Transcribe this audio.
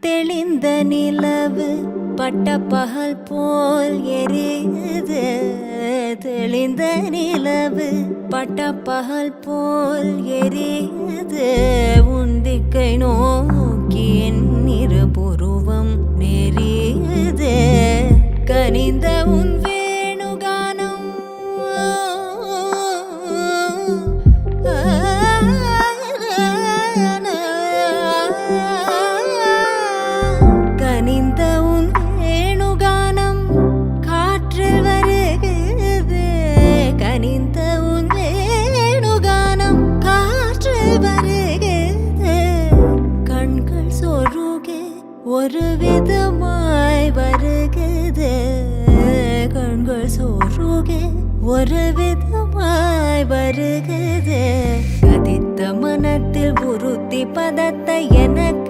தெளிந்த நிலவு பட்ட பகல் போல் எரியுது. தெளிந்த நிலவு பட்ட பகல் போல் எரியுது. உந்திக்கை நோக்கி என் இருபுருவம் நெறியுது. கனிந்த உன் வேணுகானம் கனிந்த உன் வேணுகானம் காற்றில் வருகிறது. கனிந்த உன் வேணுகானம் காற்றில் வருகிறது. கண்கள் சொருகே ஒரு விதமாய் வருகிறது. கண்கள் சொருகே ஒரு விதமாய் வருகிறது. கதித்த மனத்தில் உறுத்தி பதத்தை எனக்கு